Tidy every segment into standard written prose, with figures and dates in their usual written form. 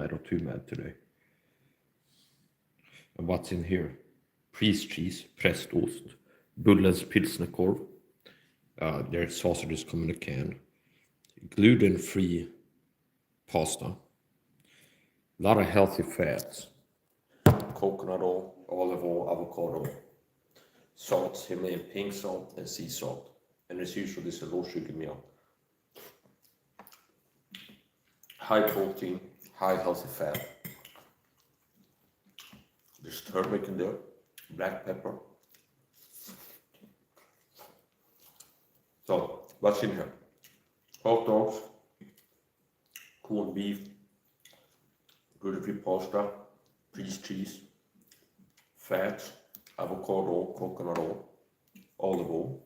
Or too mad today. And what's in here? Priest cheese, prästost, Bullens pilsnerkorv. There's sausages come in a can. Gluten-free pasta. A lot of healthy fats. Coconut oil, olive oil, avocado. Salt, Himalayan pink salt, and sea salt. And as usual, this is a low sugar meal. High protein, high healthy fat. There's turmeric in there, black pepper. So, what's in here? Hot dogs, corned beef, gluten-free pasta, priest cheese, fats, avocado, coconut oil, olive oil,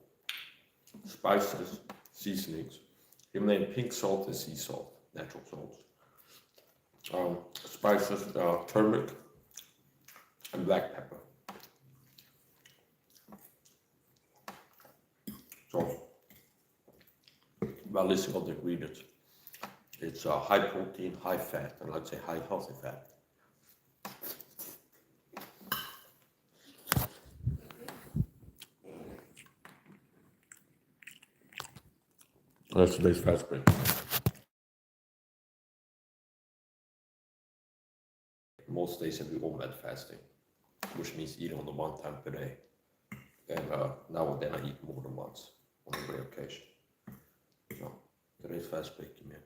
spices, seasonings, Himalayan pink salt and sea salt, natural salts. Spices, turmeric, and black pepper. So, by listing all the ingredients, it's high protein, high fat, and I'd say high healthy fat. That's today's fast break. Most days I do OMAD fasting, which means eating only one time per day. And now and then I eat more than once on a rare occasion. So today's fast breaking, man.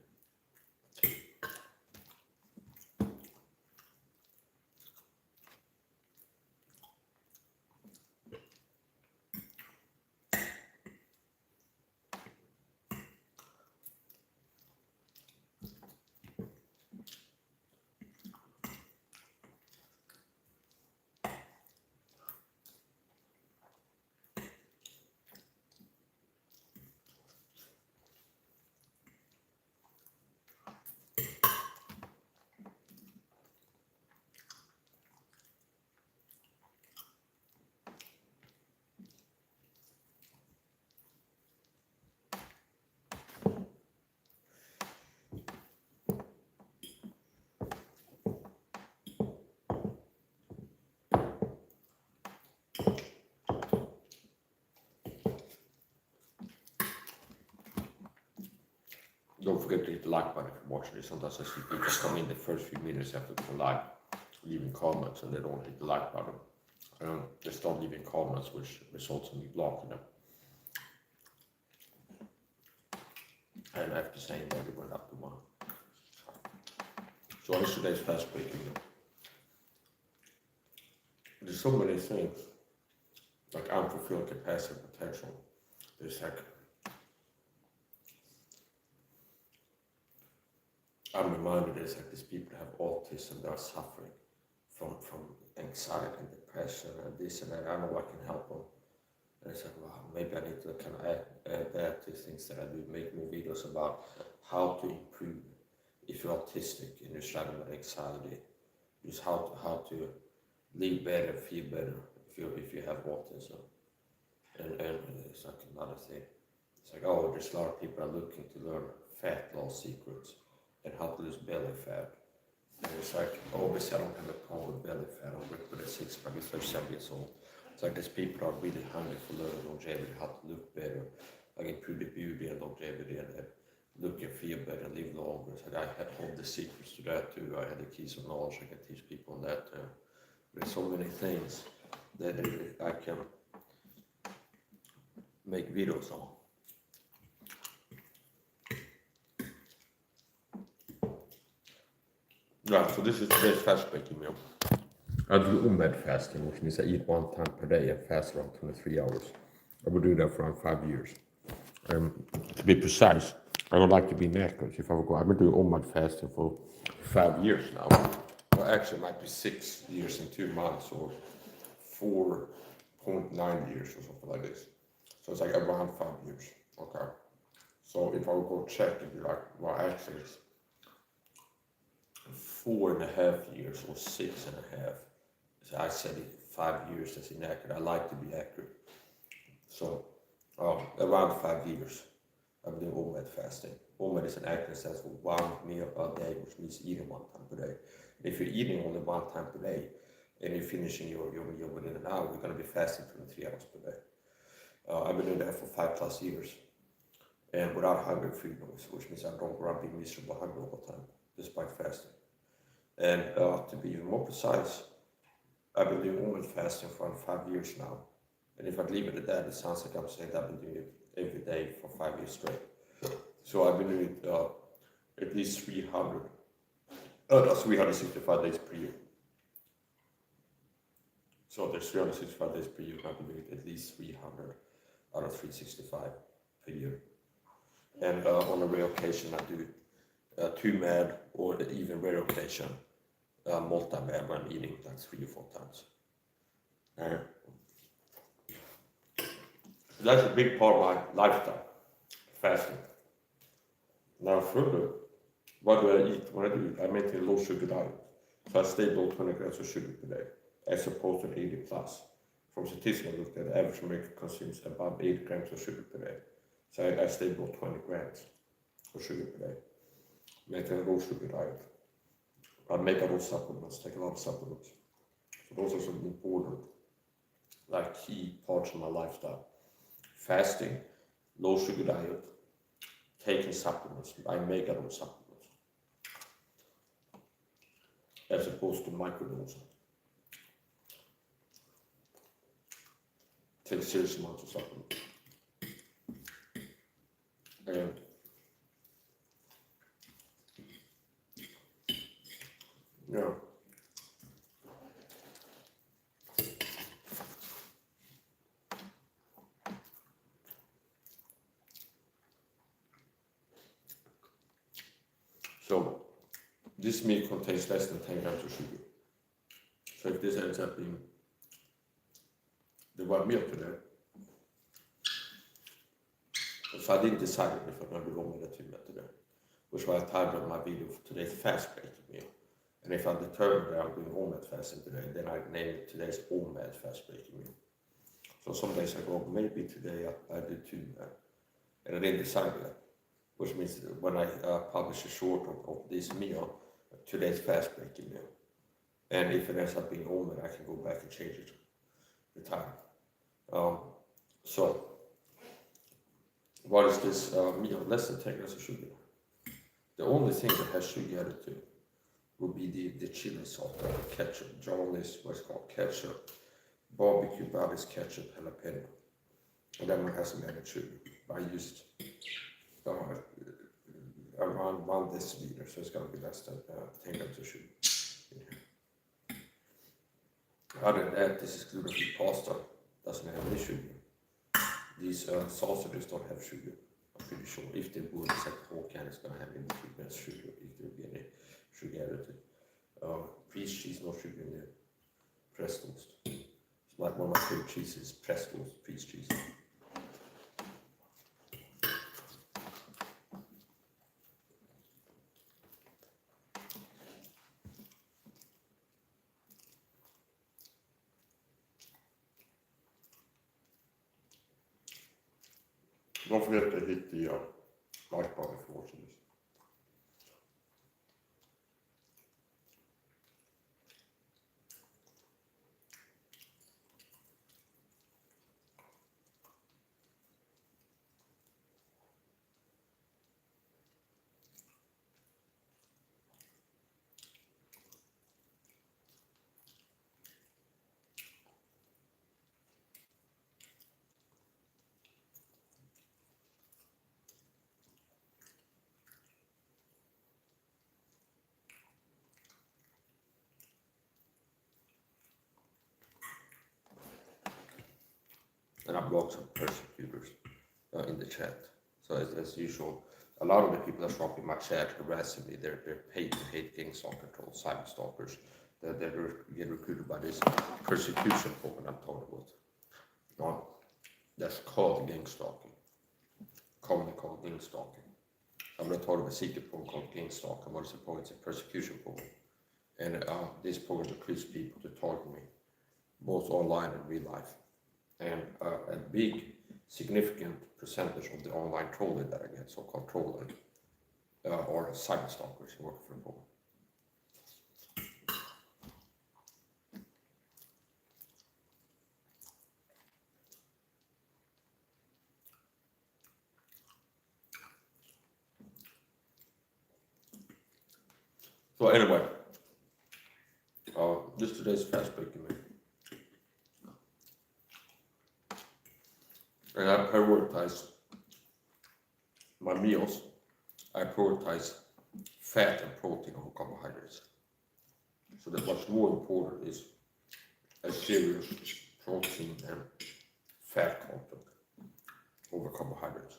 Don't forget to hit the like button if you're watching this. Sometimes I see people come in the first few minutes after the live, leaving comments, and they don't hit the like button. They start leaving comments, which results in me blocking them. And after saying that, it went up to 1. So that's today's fast breaking. There's so many things, like unfulfilled capacity and potential. There's like, I'm reminded there's like these people that have autism that are suffering from anxiety and depression and this and that. I know I can help them. And it's like, wow, maybe I need to kind of add that to things that I do, make more videos about how to improve if you're autistic and you're struggling with anxiety, just how to live better, feel better if you have autism. And it's like another thing. It's like, oh, there's a lot of people are looking to learn fat loss secrets and how to lose belly fat. And it's like, obviously I don't have a problem with belly fat. I'm ripped with a 6-pack at 37 years old. It's like these people are really hungry for learning longevity, how to look better, like improve the beauty and longevity and look and feel better and live longer. It's like I have all the secrets to that too. I had the keys of knowledge. I can teach people on that too. There's so many things that I can make videos on. Right, so this is today's fast breaking meal. I do OMAD fasting, which means I eat 1 time per day and fast around 23 hours. I would do that for around 5 years. To be precise, I would like to be inaccurate. If I would go, I've been doing OMAD fasting for 5 years now. Well, actually, it might be 6 years and 2 months or 4.9 years or something like this. So it's like around 5 years. Okay. So if I would go check, it'd be like, well, actually, it's 4.5 years or 6.5. So I said 5 years, that's inaccurate. I like to be accurate. So around 5 years, I've been doing OMAD fasting. OMAD is an acronym that stands for 1 meal a day, which means eating 1 time per day. And if you're eating only 1 time per day, and you're finishing your meal within an hour, you're going to be fasting 23 hours per day. I've been doing that for 5+ years, and without hunger free noise, which means I don't run being miserable hungry all the time, despite fasting. And to be even more precise, I've been doing OMAD fasting for 5 years now. And if I leave it at that, it sounds like I'm saying that I've been doing it every day for 5 years straight. So I've been doing it at least 365 days per year. So there's 365 days per year. I've been doing it at least 300 out of 365 per year. And on a rare occasion, I do 2 med, or even rare occasion, multi-med when eating like 3 or 4 times. That's a big part of my lifestyle, fasting. Now further, what do I eat? When I do it, I maintain a low sugar diet. So I stay below 20 grams of sugar per day, as opposed to 80 plus. From statistics, I looked at the average American consumes about 8 grams of sugar per day. So I stay below 20 grams of sugar per day. Maintain a low sugar diet. I make a lot of supplements, take a lot of supplements. So those are some important, like key parts of my lifestyle. Fasting, low sugar diet, taking supplements. I make a lot of supplements, as opposed to microdosing. Take serious amounts of supplements. And yeah. So this meal contains less than 10 grams of sugar. So if this ends up being the 1 meal today, so I didn't decide if I'm going to be wrong with the 2 meal today, which was I titled my video for today's Fastbreaking meal. And if I determine that I'm doing OMAD fasting today, then I name it today's OMAD Fastbreaking meal. So some days I go, maybe today I do 2 meal, and I didn't decide that. Which means that when I publish a short of this meal, today's Fastbreaking meal, and if it ends up being OMAD, I can go back and change it the time. So what is this meal? Less than 10 grams of sugar. The only thing that has sugar added to it will be the chili salt, the ketchup, Johnny's, what's called ketchup, barbecue Bobby's ketchup, jalapeno, and then one has some added sugar. I used around 1 deciliter, so it's going to be less than 10 grams of sugar. Other than that, this is gluten-free pasta, doesn't have any sugar. These sausages don't have sugar, I'm pretty sure. If they would, it's like the whole can is going to have in between less sugar, if there would be any sugar added. Cheese cheese, no sugar in there. Pressed toast. It's like one of my favorite cheeses, pressed toast, cheese cheese. Don't forget to hit the like button if you're watching this. And I blocked some persecutors in the chat. So as usual, a lot of the people that show up in my chat harassing me, they're paid to hate Gangstalkers, cyberstalkers. They get recruited by this persecution program I'm talking about. That's called Gangstalking. Commonly called Gangstalking. I'm not talking about a secret program called Gangstalking. What is the program? It's a persecution program. And this program recruits people to target me, both online and real life. And a big, significant percentage of the online trolling that I get, so-called trolling, or cyberstalkers work from home. So anyway, this today's Fastbreaking, and I prioritize my meals. I prioritize fat and protein over carbohydrates. So that what's more important is a serious protein and fat content over carbohydrates.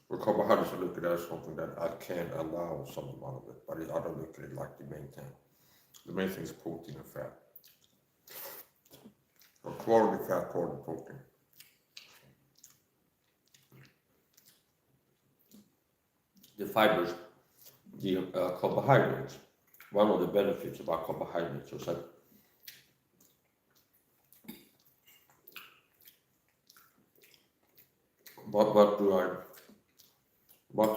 For carbohydrates, I look at it as something that I can allow some amount of it, but I don't look at it like the main thing. The main thing is protein and fat. So quality fat, quality protein. The fibers, the carbohydrates. One of the benefits about carbohydrates is that what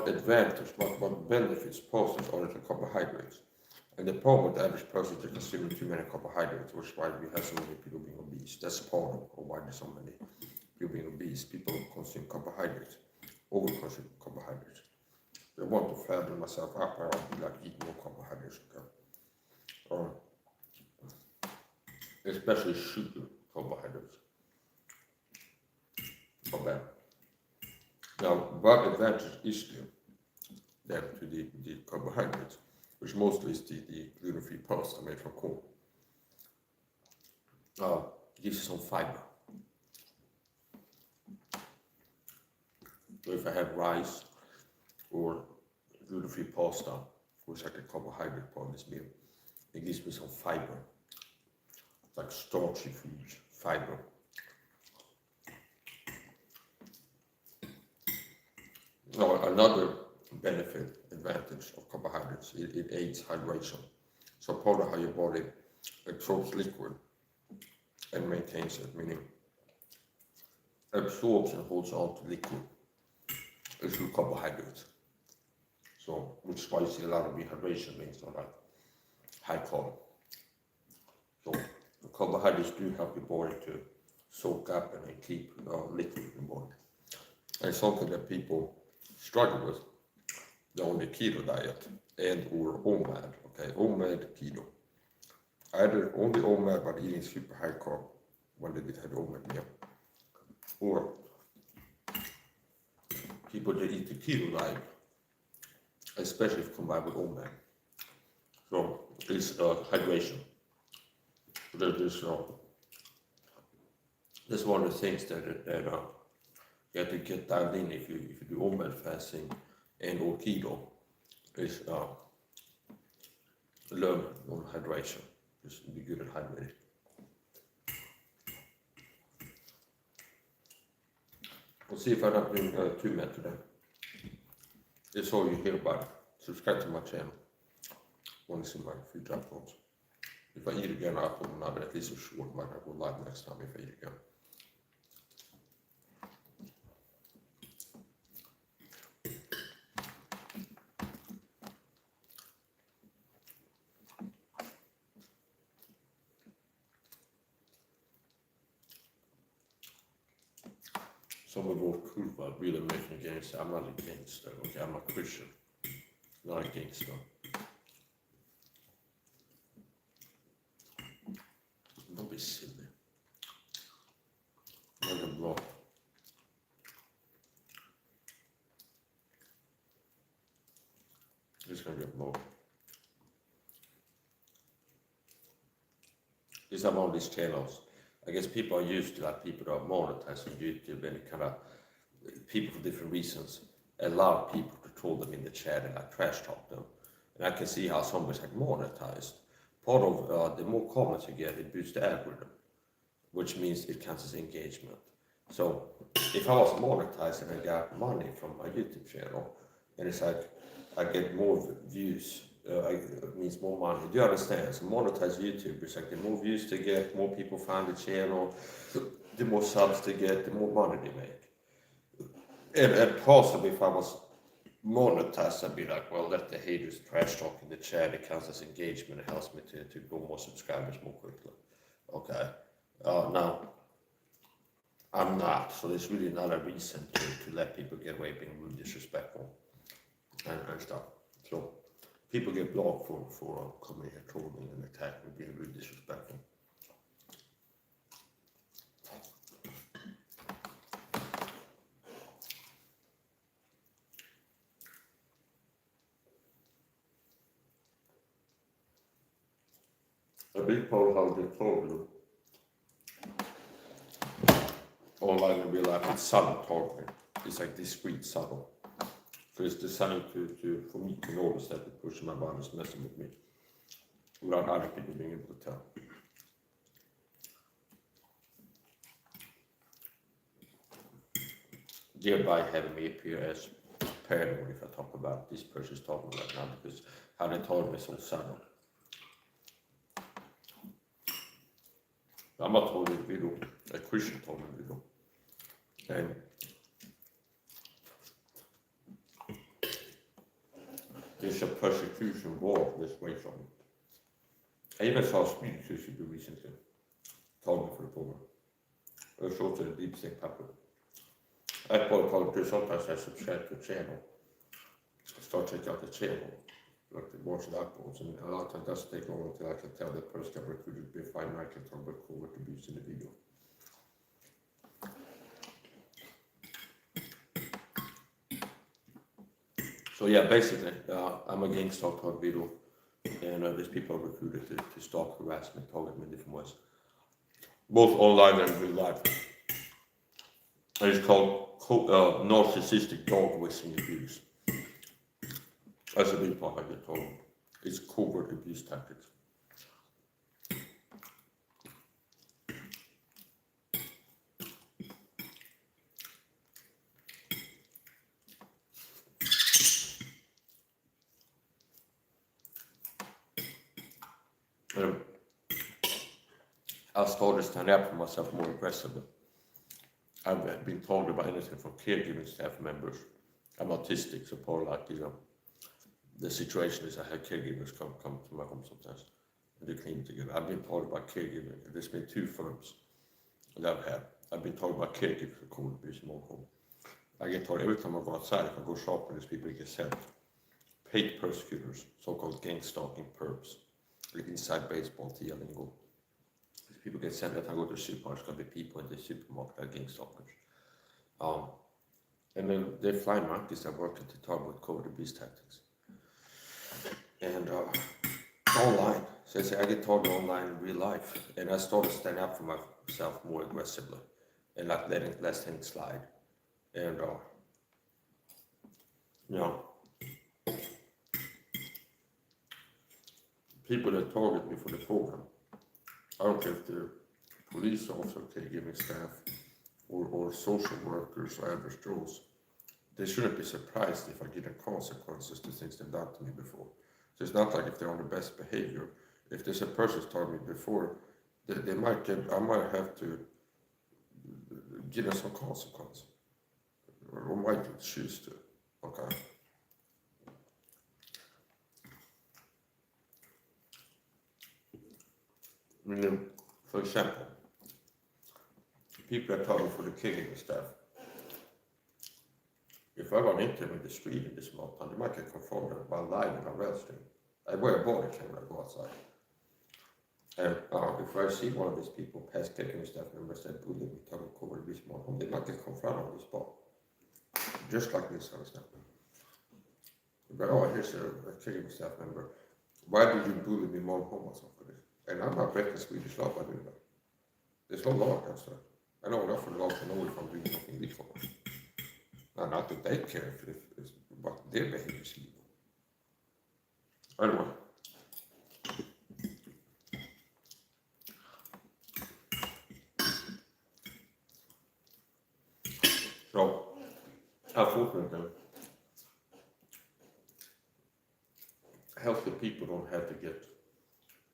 advantage, what benefits poses on the carbohydrates. And the problem with the average person is consuming too many carbohydrates, which is why we have so many people being obese. That's part of why there's so many people being obese. People consume carbohydrates, over-consume carbohydrates. I want to fatten myself up, I want to like eat more carbohydrates. Okay? Especially sugar carbohydrates. Okay. Now, what advantage is there to the carbohydrates, which mostly is the gluten-free pasta made from corn? It gives you some fiber. So if I have rice or gluten-free pasta, which is like a carbohydrate part of this meal, it gives me some fiber. It's like starchy foods, fiber. Now, another advantage of carbohydrates, it aids hydration. So part of how your body absorbs liquid and maintains it, meaning absorbs and holds on to liquid, is through carbohydrates. So, which is why you see a lot of dehydration being on like high carb. So, the carbohydrates do help your body to soak up and keep liquid in the body. And something that people struggle with, they're on the keto diet and or OMAD, okay, OMAD keto. Either only OMAD but eating super high carb when they had OMAD meal, or people that eat the keto diet, especially if combined with OMAD. So it's hydration. That's one of the things that you have to get dialed in if you do OMAD fasting and or keto, is learn on hydration. Just be good at hydrating. We'll see if I'm not doing too mad today. That's all you hear about it. Subscribe to my channel. Want to see my free platforms. If I eat again, I'll put another, at least a short, like I will live next time if I eat again. Some of what's cool about really making a gangster. I'm not a gangster, okay? I'm a Christian, not a gangster. Don't be silly. I'm gonna blow. It's gonna get blown. These are all these channels. I guess people are used to like people that are monetizing YouTube and kind of people for different reasons allow people to troll them in the chat and like trash talk them. And I can see how somebody's like monetized. Part of the more comments you get, it boosts the algorithm, which means it counts as engagement. So if I was monetized and I got money from my YouTube channel, and it's like I get more views, it means more money. Do you understand? So monetized YouTubers, like the more views they get, more people find the channel, the more subs they get, the more money they make. And possibly if I was monetize and be like, well, let the haters trash talk in the chat. It counts as engagement. It helps me to grow more subscribers more quickly. Okay. Now, I'm not, so there's really not a reason to let people get away being rude, disrespectful, and stuff. So people get blocked for coming here, trolling and attacking, being rude, disrespectful. A big part of how they told you online in real life, it's subtle talking. It's like discreet, subtle. So it's designed for me to notice that the person my mind is messing with me without other people being able to tell. Thereby having me appear as paranoid if I talk about this person's talking right now, because how they told me is so subtle. I'm not told it video, a Christian told me video. And there's a persecution war this way from it. I even saw a Swedish YouTube recently, told me for the program. It was also a deep state puppet. I call it sometimes I subscribe to a channel. Start checking out the channel, like the watch the uploads, and a lot of times it doesn't take long until I can tell the person got recruited before I can talk about covert abuse in the video. So yeah, basically, I'm a Gangstalker video, and there's people recruited to stalk, harass me, target me in different ways, both online and in real life. And it's called narcissistic dog whistling abuse. That's a big part I get told. It's covert abuse tactics. I started standing up for myself more aggressively. I've been told about anything from caregiving staff members. I'm autistic, so part like, the situation is I have caregivers come to my home sometimes and they clean together. I've been told about caregiving. There's been 2 firms that I've had. I've been told about caregivers for covert abuse in my home. I get told every time I go outside, if I go shopping, there's people that get sent. Paid persecutors, so-called gang-stalking perps, like inside baseball, Tia lingo. People get sent that I go to the supermarket, there's going to be people in the supermarket that are Gangstalkers. And then they fly monkeys that work to talk about covert abuse tactics. And online, so I get told online in real life, and I started standing up for myself more aggressively and not letting less things slide. And people that target me for the program, I don't care if they're police officers, caregiving staff, or social workers or average Joes. They shouldn't be surprised if I get the consequences to things they've done to me before. So it's not like if they're on the best behavior. If there's a person who's told me before, I might have to give them some consequence. Or might choose to. Okay. For example, people that talk for the caregiving staff. If I run into them in the street in this small town, they might get confronted by live in a rail stream. I wear a body camera, I go outside. And if I see one of these people pass caregiving staff members that bully me, talking covert abuse in my home, they might get confronted on the spot. Just like this kind of stuff. But here's a caregiving staff member. Why did you bully me in my home or something? And I'm not breaking Swedish law by doing that. There's no law against that. I know enough for the law to know if I'm doing something illegal. Not that they care if it's what their behavior is illegal. Anyway. So, unfortunately, healthy people don't have to get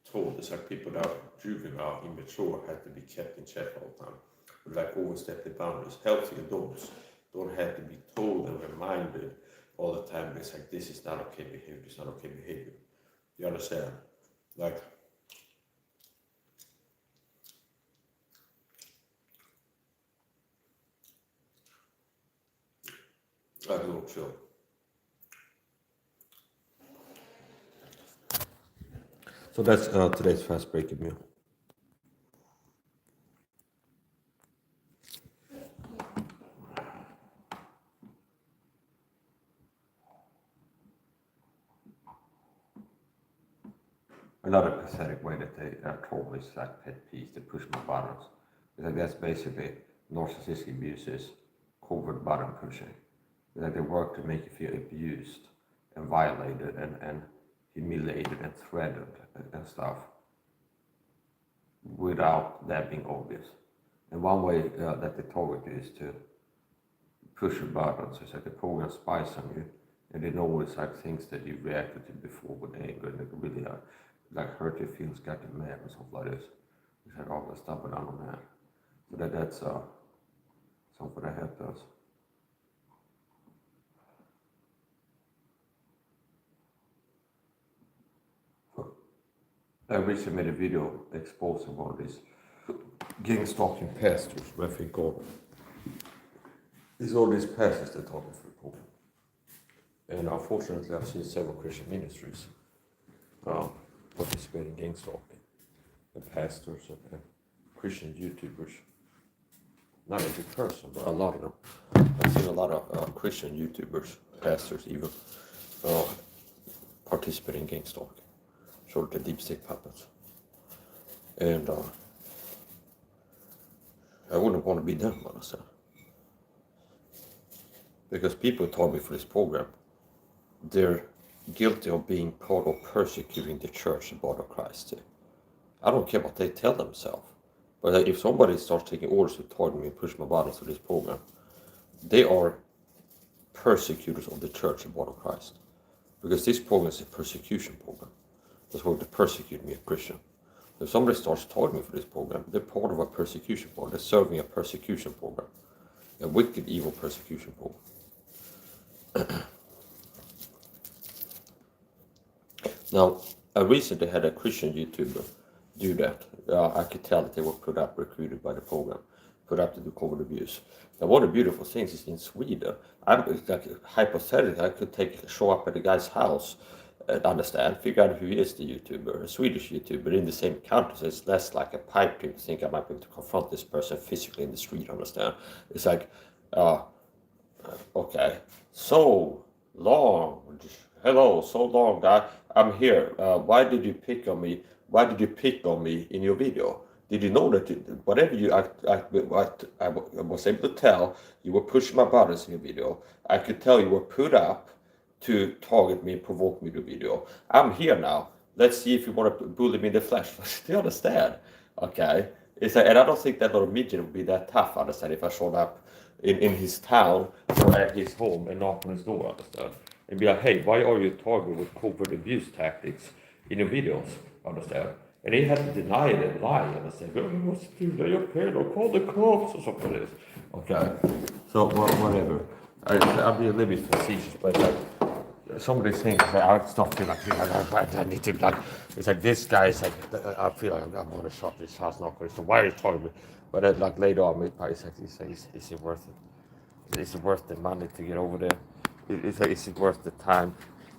told. It's like people that are juvenile, immature, have to be kept in check all the time. Like overstep the boundaries. Healthy adults don't have to be told and reminded all the time. It's like, this is not okay behavior, this is not okay behavior. You understand? Like, I do too. So that's today's Fastbreaking meal. Another pathetic way that they told me is like pet peeves, they push my buttons. It's like that's basically narcissistic abuse is covert button pushing. It's like they work to make you feel abused and violated and humiliated and threatened and stuff without that being obvious. And one way that they target you is to push your buttons. It's like the program spies on you, and they know it's like things that you reacted to before with anger, and they really like hurt your feelings, got you mad or something like this. It's like, oh, let's stop it on that. So that's something that helped us. I recently made a video exposing one of these Gangstalking pastors, I think all. These all these pastors that talking for people. And unfortunately, I've seen several Christian ministries participate in Gangstalking. And pastors and Christian YouTubers. Not every person, but a lot of them. I've seen a lot of Christian YouTubers, pastors even, participate in Gangstalking. Sort of the deep state puppets. And I wouldn't want to be them, honestly. Because people told me for this program, they're guilty of being part of persecuting the church, the body of Christ. I don't care what they tell themselves. But if somebody starts taking orders to target me and push my buttons for this program, they are persecutors of the church, the body of Christ. Because this program is a persecution program. That's why they persecute me, a Christian. If somebody starts targeting me for this program, they're part of a persecution program. They're serving a persecution program. A wicked, evil persecution program. Now, I recently had a Christian YouTuber do that. I could tell that they were recruited by the program, put up to do covert abuse. Now, one of the beautiful things is in Sweden, hypothetically, I could show up at the guy's house and understand, figure out who is the YouTuber, a Swedish YouTuber in the same country, so it's less like a pipe dream to think I might be able to confront this person physically in the street, understand? It's like, okay, so long, hello, so long, guy, I'm here, why did you pick on me? Why did you pick on me in your video? Did you know that whatever I was able to tell, you were pushing my buttons in your video. I could tell you were put up to target me and provoke me to video. I'm here now. Let's see if you want to bully me in the flesh. Do you understand? Okay. And I don't think that little midget would be that tough, understand, if I showed up in his town or at his home and knock on his door, understand? And be like, hey, why are you targeted with covert abuse tactics in your videos, understand? And he had to deny it and lie, understand? Oh, what's they okay, don't call the cops or something like this. Okay. So, whatever. I'll be a little bit facetious, but some of these things, I stop feeling like I need to, like, it's like this guy is like, I feel like I'm going to shut this house, not going to, so why are you talking to me? But then, like, later on, it's like, is it worth it? Is it worth the money to get over there? Is it worth the time?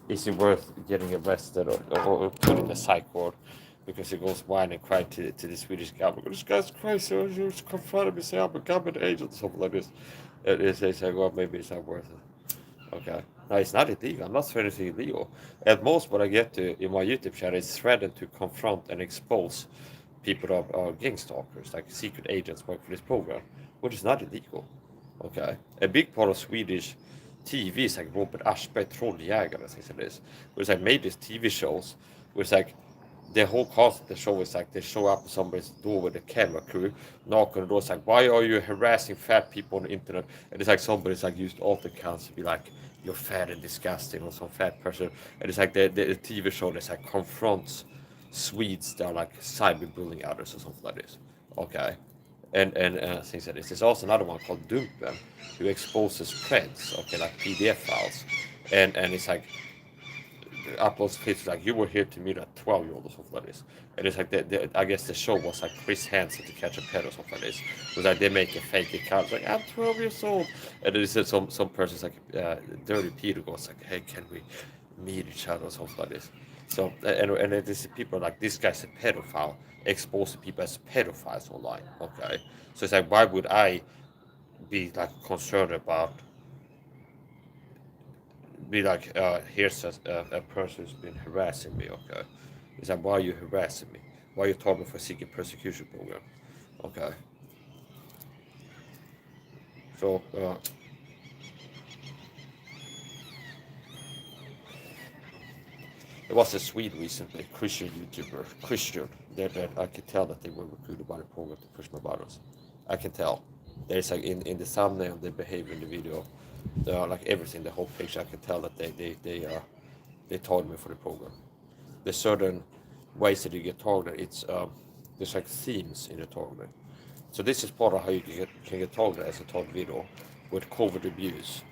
Is it worth getting arrested or put in a psych ward? Because he goes whine and cry to the Swedish government. This guy's crazy, you confronted me, say I'm a government agent, something like this. They say, well, maybe it's not worth it. Okay. No, it's not illegal. I'm not threatening illegal. At most, what I get to in my YouTube channel is threatened to confront and expose people that are gangstalkers, like secret agents work for this program, which is not illegal. Okay. A big part of Swedish TV is like Robert Aschberg, Trolljägare, things like this. Where it's like made these TV shows where it's like the whole cast of the show is like they show up at somebody's door with a camera crew, knock on the door, it's like, why are you harassing fat people on the internet? And it's like somebody's like used alt accounts to be like, you're fat and disgusting, or some fat person. And it's like the TV show that's like confronts Swedes that are like cyberbullying others or something like this. Okay. And things like this. There's also another one called Dumpen, who exposes threads, okay, like PDF files. and it's like uploads pictures like you were here to meet a 12-year-old or something like this. And it's like I guess the show was like Chris Hansen to catch a pet or something like this. It was like they make a fake account like I'm 12 years old, and then some person's like Dirty Peter goes like, hey, can we meet each other or something like this. So and it is people like this guy's a pedophile, exposing people as pedophiles online. Okay, so it's like why would I be like concerned about be like, here's a person who's been harassing me, okay? It's like, why are you harassing me? Why are you talking for secret persecution program? Okay. So, there was a Swede recently, Christian YouTuber, Christian, that I could tell that they were recruited by the program to push my buttons. I can tell. There's like in the thumbnail, the behavior in the video, like everything, the whole picture, I can tell that they told me for the program. There's certain ways that you get targeted. There's like themes in the targeting. So this is part of how you can get targeted as a target video with covert abuse.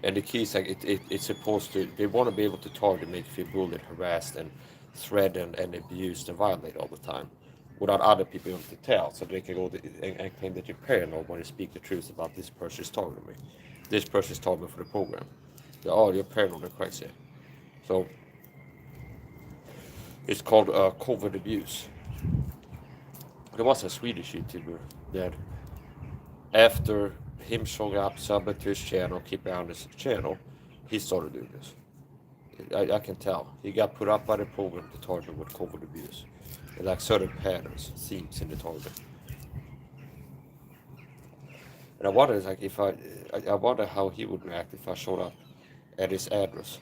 And the key is like it's supposed to, they want to be able to target, make you feel bullied, harassed, and threatened and abused and violated all the time without other people able to tell. So they can go and claim that you're paranoid when you speak the truth about this person is targeting me. This person is targeting me for the program. Oh, you're paranoid and crazy. So it's called covert abuse. There was a Swedish YouTuber that after him showing up, subbing to his channel, keeping on his channel, he started doing this. I can tell. He got put up by the program to target with covert abuse. And like certain patterns, themes in the target. And I wonder like if I wonder how he would react if I showed up at his address.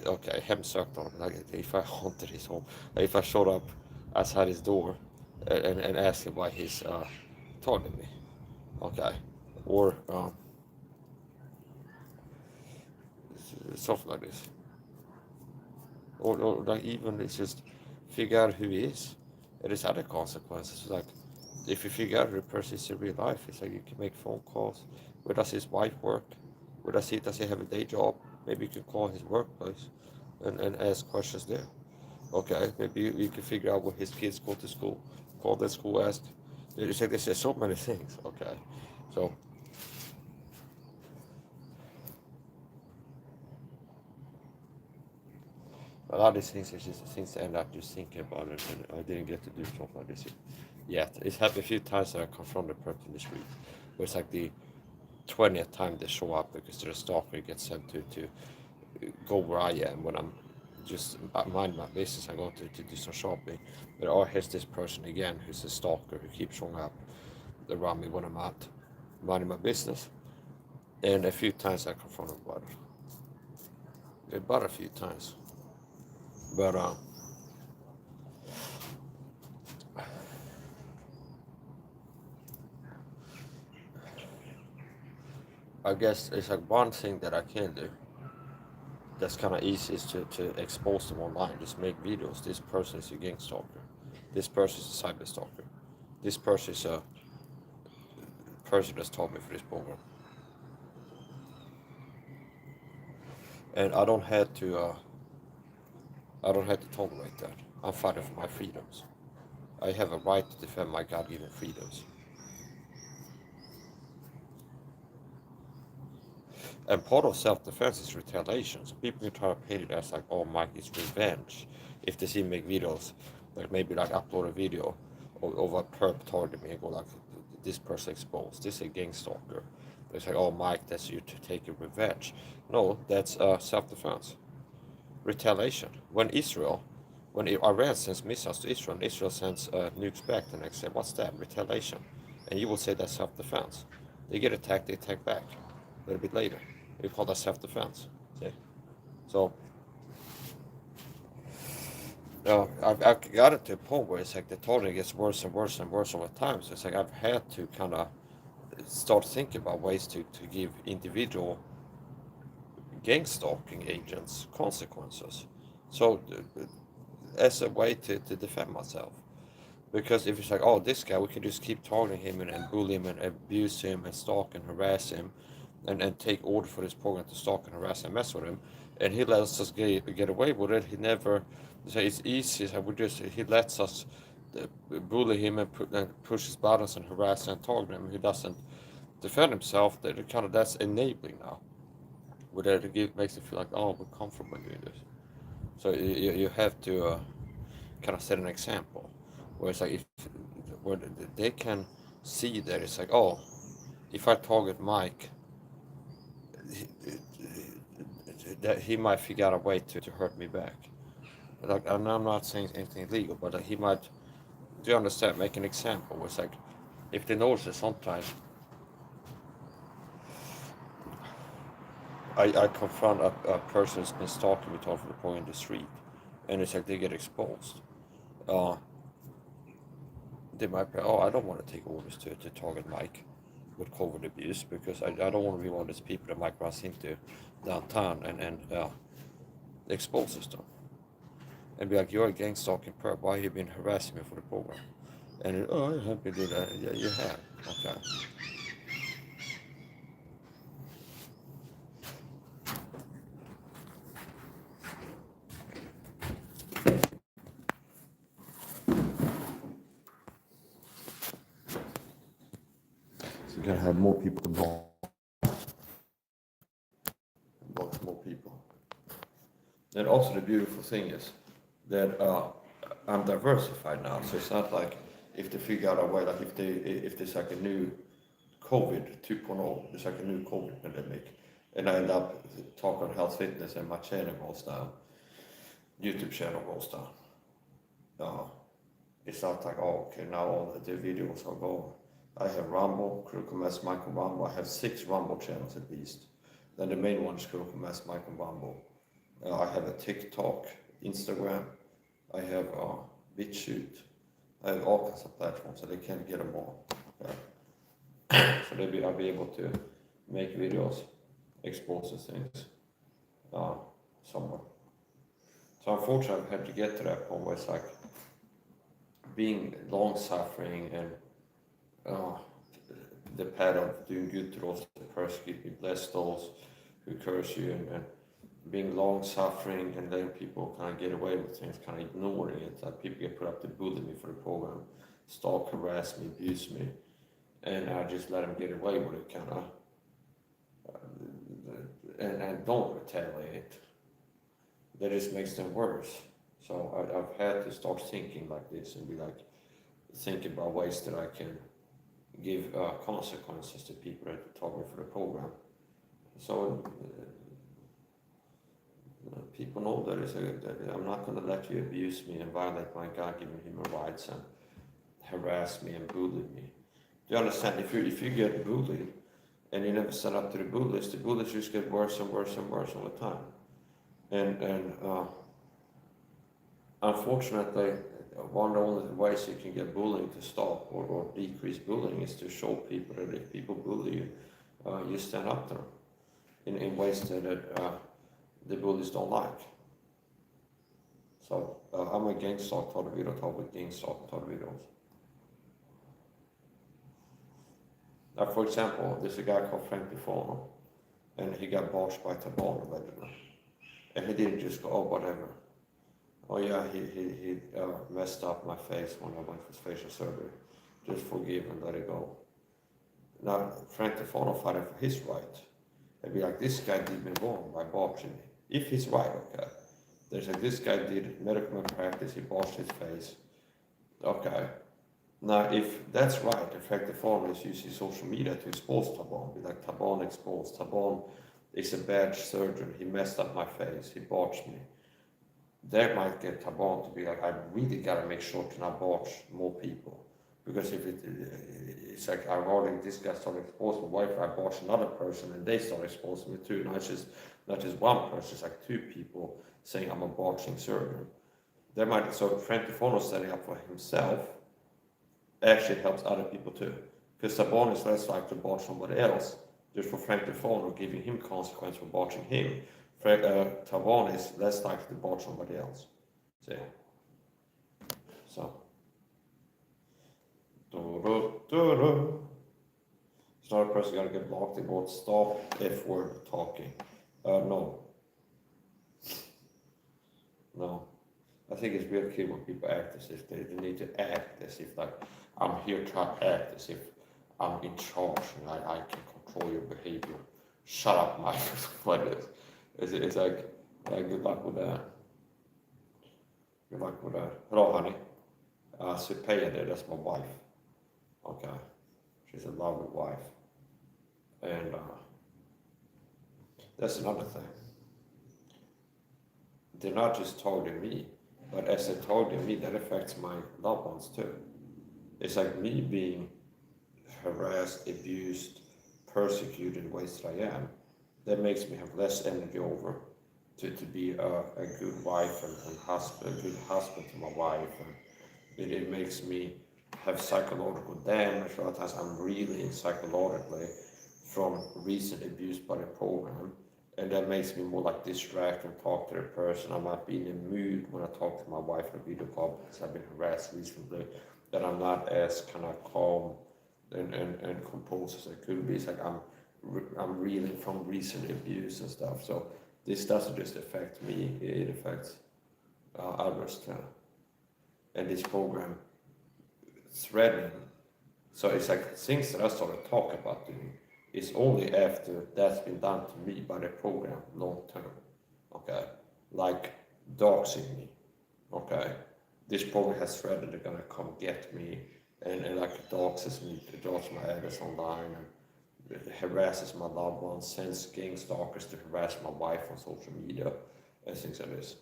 Okay, hemsökt honom. Like if I haunted his home. Like if I showed up outside his door and asked him why he's targeting me. Okay. Or something like this. Or like even it's just figure out who he is. There's other consequences. Like if you figure out who the person is in real life, it's like you can make phone calls. Where does his wife work? Does he have a day job? Maybe you can call his workplace and ask questions there. Okay, maybe you can figure out where his kids go to school. Call that school, ask. It's like there's so many things. Okay, so a lot of these things is just things I end up just thinking about it, and I didn't get to do something like this yet. It's happened a few times that I confront a person in the street, where it's like the 20th time they show up because they're a stalker, gets sent to go where I am when I'm just mind my business. I go to do some shopping. But oh, here's this person again who's a stalker who keeps showing up around me when I'm out minding my business. And a few times I confront him about it. About a few times. But I guess it's like one thing that I can do that's kind of easy is to expose them online. Just make videos. This person is a gangstalker. This person is a cyberstalker. This person is a person that's taught me for this program. And I don't have to tolerate that. I'm fighting for my freedoms. I have a right to defend my God-given freedoms. And part of self-defense is retaliation. So people can try to paint it as like, oh, Mike, it's revenge. If they see me make videos, like maybe like upload a video of a perp targeting me and go like, this person exposed, this is a gang stalker. It's like, oh, Mike, that's you to take a revenge. No, that's self-defense. Retaliation. When Iran sends missiles to Israel, and Israel sends nukes back, the next day, what's that? Retaliation. And you will say that's self-defense. They get attacked, they attack back. A little bit later. We call that self-defense. See? So, I've got it to a point where it's like the targeting gets worse and worse and worse over time. So it's like I've had to kind of start thinking about ways to give individual gang stalking agents consequences. So, as a way to defend myself. Because if it's like, oh, this guy, we can just keep targeting him and bully him and abuse him and stalk and harass him and take order for this program to stalk and harass and mess with him, and he lets us get away with it. He never say it's easy. So he lets us bully him and push his buttons and harass and target him. He doesn't defend himself. That's enabling now. Where it makes it feel like, oh, we're comfortable doing this. So you have to kind of set an example where it's like if where they can see that it's like, oh, if I target Mike, that he might figure out a way to hurt me back. Like, and I'm not saying anything illegal, but he might. Do you understand? Make an example. Where it's like if they notice that sometimes I confront a person who's been stalking me, talking to the point in the street, and it's like they get exposed. Uh, they might be, oh, I don't want to take orders to target Mike with covert abuse because I don't want to be one of those people that Mike runs into downtown and exposes them. And be like, you're a gang stalking perp, why have you been harassing me for the program? And, oh, I have been doing that. Yeah, you have. Okay. So you gotta have more people involved. Lots more people. And also the beautiful thing is that I'm diversified now. So it's not like if they figure out a way, like if there's like a new COVID 2.0, there's like a new COVID pandemic, and I end up talking health fitness and my channel goes down, YouTube channel goes down. Uh, it's not like, oh, okay, now all the videos are gone. I have Rumble, Critical Mass Michael Rumble. I have 6 Rumble channels at least. Then the main one is Critical Mass Michael Rumble. I have a TikTok, Instagram. I have BitChute. I have all kinds of platforms, so they can't get them all. So I'll be able to make videos, expose the things somewhere. So unfortunately, I've had to get to that point where it's like being long-suffering and uh, the pattern of doing good to those that persecute me, bless those who curse you, and being long-suffering and letting people kind of get away with things, kind of ignoring it. Like people get put up to bully me for the program, stalk, harass me, abuse me, and I just let them get away with it, kind of, and don't retaliate. That just makes them worse. So I've had to start thinking like this and be like, thinking about ways that I can give consequences to people that talk me for the program. So people know that I'm not going to let you abuse me and violate my God-given human rights and harass me and bully me. Do you understand? If you get bullied and you never stand up to the bullies just get worse and worse and worse all the time. And unfortunately, one of the only ways you can get bullying to stop or decrease bullying is to show people that if people bully you, you stand up to them in ways that the bullies don't like. So I'm a gangstalk video talk with gangstalk videos. For example, there's a guy called Frank Buffano, and he got boshed by Tabon allegedly. And he didn't just go, oh, whatever. Oh yeah, he messed up my face when I went for facial surgery. Just forgive and let it go. Now, Frank Buffano fighting for his right. I'd be like, this guy did me wrong by botching me. If he's right, okay. There's like, this guy did medical malpractice, he botched his face. Okay. Now, if that's right, in fact, the farmer is using social media to expose Tabon. Be like, Tabon exposed. Tabon is a bad surgeon. He messed up my face. He botched me. That might get Tabon to be like, I really got to make sure to not botch more people. Because if it's like, I've already, this guy started exposing me, what if I botch another person and they start exposing me too? Not just one person, it's like 2 people saying I'm a botching surgeon. That might, so Frank Buffano setting up for himself actually helps other people too. Because Tabon is less likely to botch somebody else, just for Frank Buffano giving him consequence for botching him. Tabon is less likely to botch somebody else. See? So. It's not person gotta get blocked. They won't stop F-word talking. No. I think it's real key when people act as if they need to act as if like I'm here trying to act as if I'm in charge and I can control your behavior. Shut up, Mike. Like this. It's like good luck with that. Good luck with that. Hello, honey. Supeya there, that's my wife. Okay. She's a lovely wife. And that's another thing. They're not just targeting me, but as they target me, that affects my loved ones too. It's like me being harassed, abused, persecuted in ways that I am. That makes me have less energy over to be a good wife and husband, a good husband to my wife. And it makes me have psychological damage. A lot of times I'm reeling psychologically from recent abuse by the program. And that makes me more like distract and talk to the person. I might be in a mood when I talk to my wife in a video call because I've been harassed recently. That I'm not as kind of calm and composed as I could be. It's like I'm reeling from recent abuse and stuff. So this doesn't just affect me, it affects others too. And this program threatening. So it's like things that I started talking about doing is only after that's been done to me by the program long term. Okay. Like doxing me. Okay. This program has threatened they're gonna come get me and like doxes me, dox my address online and harasses my loved ones, sends Gangstalkers to harass my wife on social media and things like this.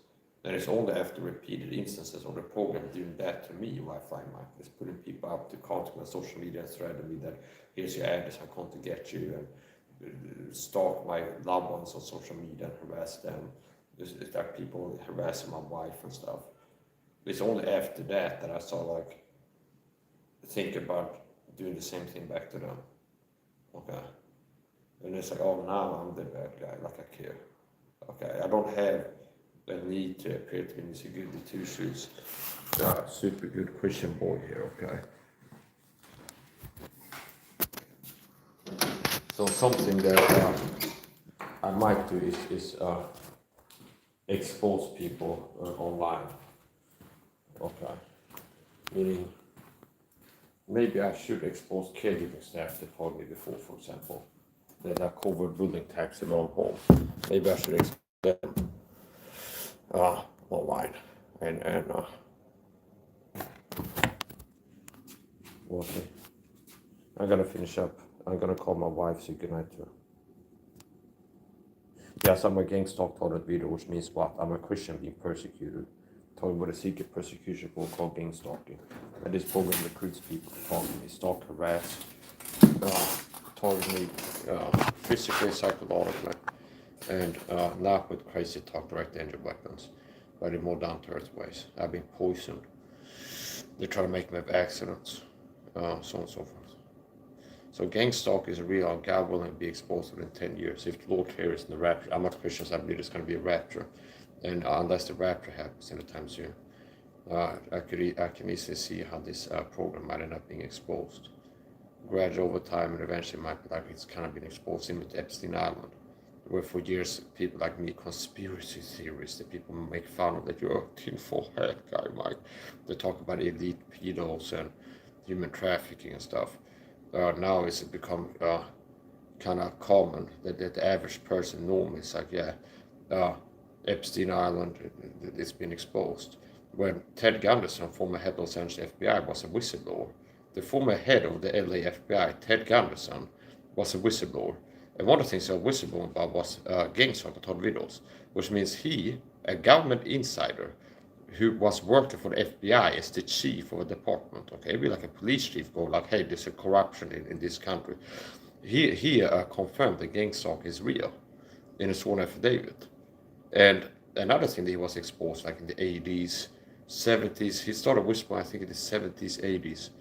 And it's only after repeated instances of the program doing that to me where I find Mike is putting people up to contact my social media and threatening me that here's your address, I'm going to get you, and stalk my loved ones on social media and harass them. It's like people harassing my wife and stuff. It's only after that that I start like think about doing the same thing back to them. Okay. And it's like, oh, now I'm the bad guy, like I care. Okay, I don't have a need to appear to be Mr. Goody Two Shoes, super good Christian boy here, okay? So something that I might do is expose people online, okay? Meaning, maybe I should expose caregiving staff that told me before, for example, that are covert bullying attacks in our home. Maybe I should expose them online and okay. I'm gonna finish up. I'm gonna call my wife, say goodnight to her. Yes, I'm a Gangstalk tolerant video, which means what? I'm a Christian being persecuted. Talking about a secret persecution called Gangstalking. And this program recruits people to talk to me, stalk, harass, target me physically, psychologically, and not with crazy talk, direct danger weapons, but in more down-to-earth ways. I've been poisoned. They try to make me have accidents, so on and so forth. So Gangstalk is real. God willing to be exposed within 10 years. If the Lord carries in the rapture, I'm not Christian, so I believe there's going to be a rapture. And unless the rapture happens anytime soon, I can easily see how this program might end up being exposed. Gradually over time, and eventually might be like it's kind of been exposed into Epstein Island, where for years people like me, conspiracy theorists, that people make fun of, that you're a tinfoil hat guy, Mike. They talk about elite pedos and human trafficking and stuff. Now it's become kind of common that the average person normally is like, yeah, Epstein Island, it's been exposed. When Ted Gunderson, former head of Los Angeles FBI, was a whistleblower, the former head of the LA FBI, Ted Gunderson, was a whistleblower. And one of the things he was whistleblowing about was Gangstalker Todd videos, which means he, a government insider, who was working for the FBI as the chief of a department, okay, it'd be like a police chief go like, hey, there's a corruption in this country. He confirmed that Gangstalk is real in a sworn affidavit. And another thing that he was exposed like in the 80s, 70s, he started whispering, I think in the 70s, 80s.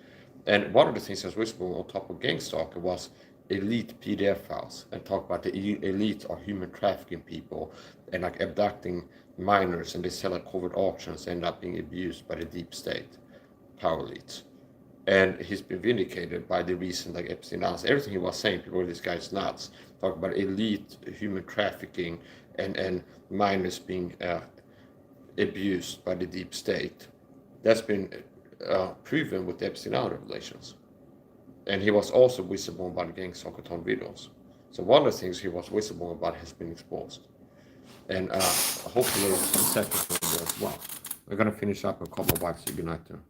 And one of the things he was whispering on top of Gangstalker was elite PDF files and talk about the elite are human trafficking people and like abducting minors, and they sell at covert auctions, end up being abused by the deep state, power elites. And he's been vindicated by the recent like Epstein Islands. Everything he was saying, people, this guy's nuts. Talk about elite human trafficking and minors being abused by the deep state. That's been proven with the Epstein Island revelations. And he was also whistleblown by the Gangstalking videos. So one of the things he was whistleblowing about has been exposed. And hopefully the second one as well. We're going to finish up a couple of bites. Good night there.